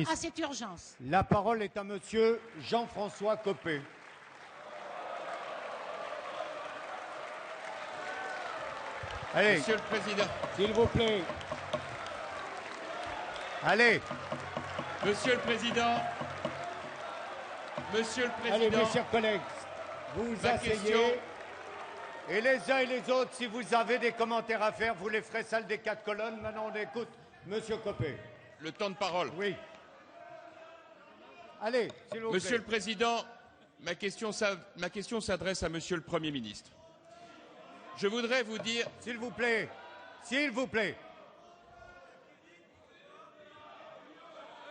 à cette urgence. La parole est à monsieur Jean-François Copé. Allez, Monsieur le Président. s'il vous plaît. Allez. Monsieur le Président. Monsieur le Président. Allez, mes chers collègues, vous vous asseyez. Et les uns et les autres, si vous avez des commentaires à faire, vous les ferez salle des 4 colonnes. Maintenant, on écoute monsieur Copé. Le temps de parole. Oui. Allez, s'il vous plaît. Monsieur le Président, ma question s'adresse à Monsieur le Premier ministre. Je voudrais vous dire... S'il vous plaît. S'il vous plaît.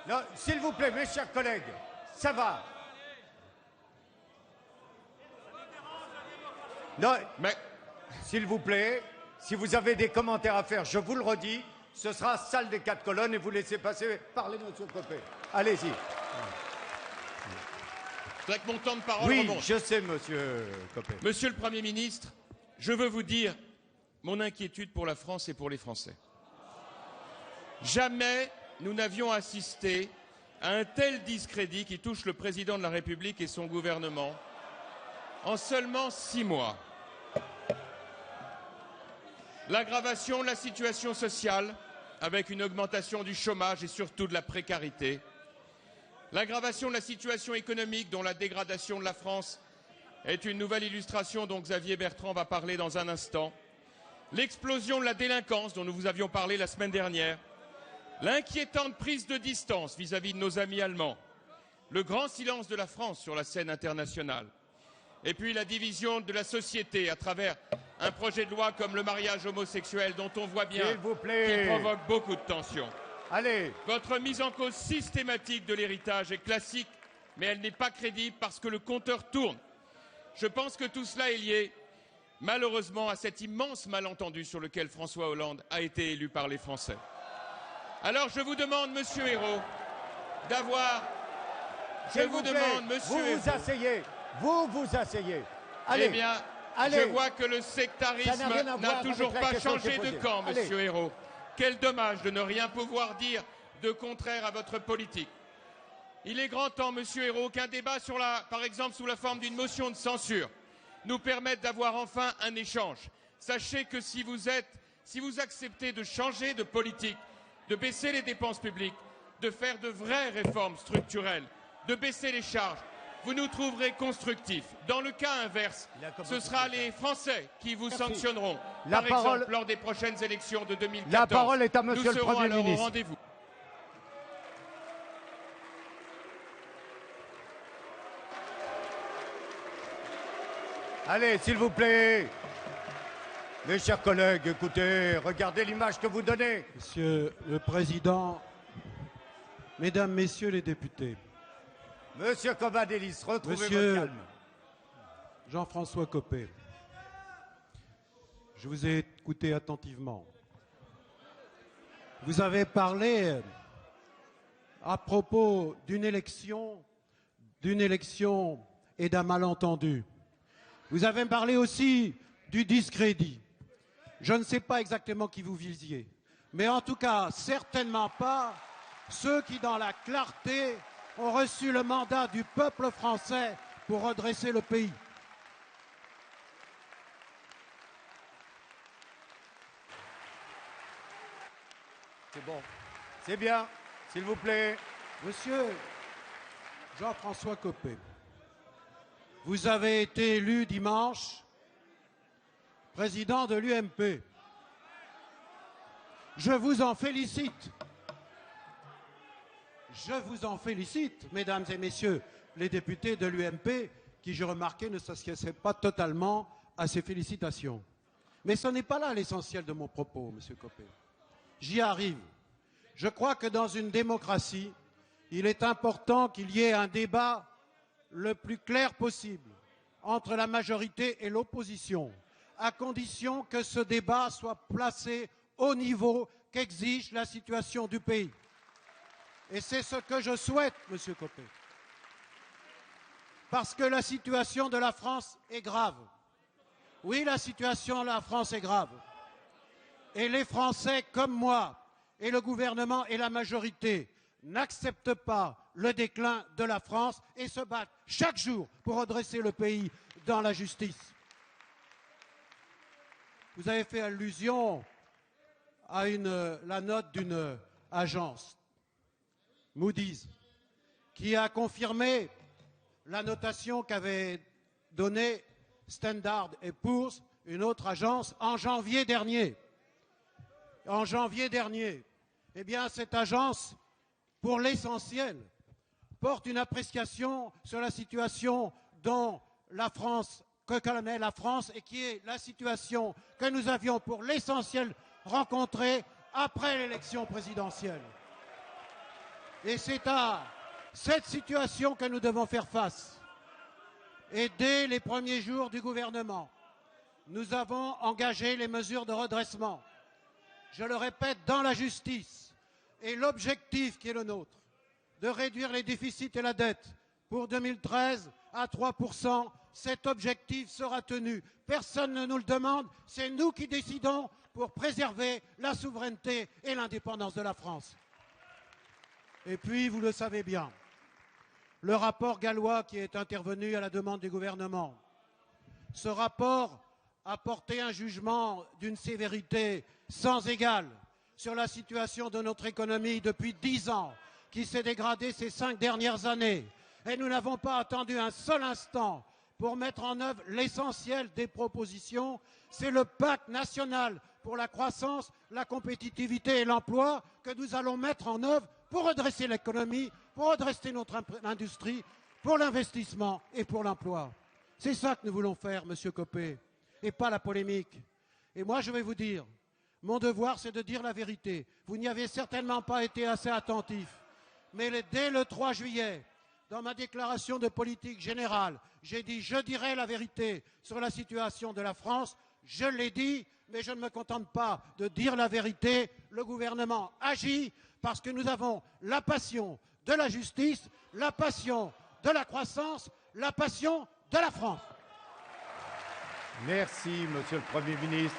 Non, s'il vous plaît, mes chers collègues, ça va. Non, Mais... S'il vous plaît, si vous avez des commentaires à faire, je vous le redis, ce sera salle des 4 colonnes et vous laissez passer. Parlez, monsieur Copé. Allez-y. Je voudrais que mon temps de parole Oui, remonte. je sais, monsieur Copé. Monsieur le Premier ministre, je veux vous dire mon inquiétude pour la France et pour les Français. Jamais nous n'avions assisté à un tel discrédit qui touche le Président de la République et son gouvernement en seulement 6 mois. L'aggravation de la situation sociale, avec une augmentation du chômage et surtout de la précarité. L'aggravation de la situation économique, dont la dégradation de la France est une nouvelle illustration dont Xavier Bertrand va parler dans un instant. L'explosion de la délinquance, dont nous vous avions parlé la semaine dernière. L'inquiétante prise de distance vis-à-vis de nos amis allemands. Le grand silence de la France sur la scène internationale. Et puis la division de la société à travers un projet de loi comme le mariage homosexuel dont on voit bien qu'il provoque beaucoup de tensions. Allez. Votre mise en cause systématique de l'héritage est classique, mais elle n'est pas crédible parce que le compteur tourne. Je pense que tout cela est lié, malheureusement, à cet immense malentendu sur lequel François Hollande a été élu par les Français. Alors je vous demande, monsieur Hérault, d'avoir... Je vous demande, monsieur Hérault... Vous vous asseyez. Vous vous asseyez. Allez. Eh bien, allez. je vois que le sectarisme n'a toujours pas changé de camp, monsieur Hérault. Quel dommage de ne rien pouvoir dire de contraire à votre politique. Il est grand temps, monsieur Hérault, qu'un débat sur par exemple sous la forme d'une motion de censure nous permette d'avoir enfin un échange. Sachez que si vous acceptez de changer de politique, de baisser les dépenses publiques, de faire de vraies réformes structurelles, de baisser les charges, vous nous trouverez constructifs. Dans le cas inverse, ce sera les Français qui vous sanctionneront. Par exemple, lors des prochaines élections de 2014. La parole est à monsieur le Premier ministre. Nous serons alors au rendez-vous. Allez, s'il vous plaît. Mes chers collègues, écoutez, regardez l'image que vous donnez. Monsieur le Président, Mesdames, Messieurs les députés. Monsieur Covadélis, retrouvez Monsieur votre calme. Jean-François Copé, je vous ai écouté attentivement. Vous avez parlé à propos d'une élection et d'un malentendu. Vous avez parlé aussi du discrédit. Je ne sais pas exactement qui vous visiez, mais en tout cas, certainement pas ceux qui, dans la clarté, ont reçu le mandat du peuple français pour redresser le pays. C'est bon. C'est bien. S'il vous plaît. Monsieur Jean-François Copé, vous avez été élu dimanche président de l'UMP. Je vous en félicite. Je vous en félicite, mesdames et messieurs les députés de l'UMP, qui, j'ai remarqué, ne s'associaient pas totalement à ces félicitations. Mais ce n'est pas là l'essentiel de mon propos, monsieur Copé. J'y arrive. Je crois que dans une démocratie, il est important qu'il y ait un débat le plus clair possible entre la majorité et l'opposition, à condition que ce débat soit placé au niveau qu'exige la situation du pays. Et c'est ce que je souhaite, monsieur Copé. Parce que la situation de la France est grave. Oui, la situation de la France est grave. Et les Français, comme moi, et le gouvernement et la majorité n'acceptent pas le déclin de la France et se battent chaque jour pour redresser le pays dans la justice. Vous avez fait allusion à la note d'une agence, Moody's, qui a confirmé la notation qu'avait donnée Standard & Poor's, une autre agence, en janvier dernier. En janvier dernier, eh bien, cette agence, pour l'essentiel, porte une appréciation sur la situation dont que connaît la France et qui est la situation que nous avions pour l'essentiel rencontrée après l'élection présidentielle. Et c'est à cette situation que nous devons faire face. Et dès les premiers jours du gouvernement, nous avons engagé les mesures de redressement. Je le répète, dans la justice. Et l'objectif qui est le nôtre, de réduire les déficits et la dette pour 2013 à 3%, cet objectif sera tenu. Personne ne nous le demande, c'est nous qui décidons pour préserver la souveraineté et l'indépendance de la France. Et puis, vous le savez bien, le rapport Gallois qui est intervenu à la demande du gouvernement, ce rapport a porté un jugement d'une sévérité sans égale sur la situation de notre économie depuis 10 ans, qui s'est dégradée ces 5 dernières années. Et nous n'avons pas attendu un seul instant pour mettre en œuvre l'essentiel des propositions. C'est le pacte national pour la croissance, la compétitivité et l'emploi que nous allons mettre en œuvre pour redresser l'économie, pour redresser notre industrie, pour l'investissement et pour l'emploi. C'est ça que nous voulons faire, Monsieur Copé, et pas la polémique. Et moi, je vais vous dire, mon devoir, c'est de dire la vérité. Vous n'y avez certainement pas été assez attentif. Mais dès le 3 juillet, dans ma déclaration de politique générale, j'ai dit « je dirai la vérité sur la situation de la France ». Je l'ai dit, mais je ne me contente pas de dire la vérité. Le gouvernement agit parce que nous avons la passion de la justice, la passion de la croissance, la passion de la France. Merci, Monsieur le Premier ministre.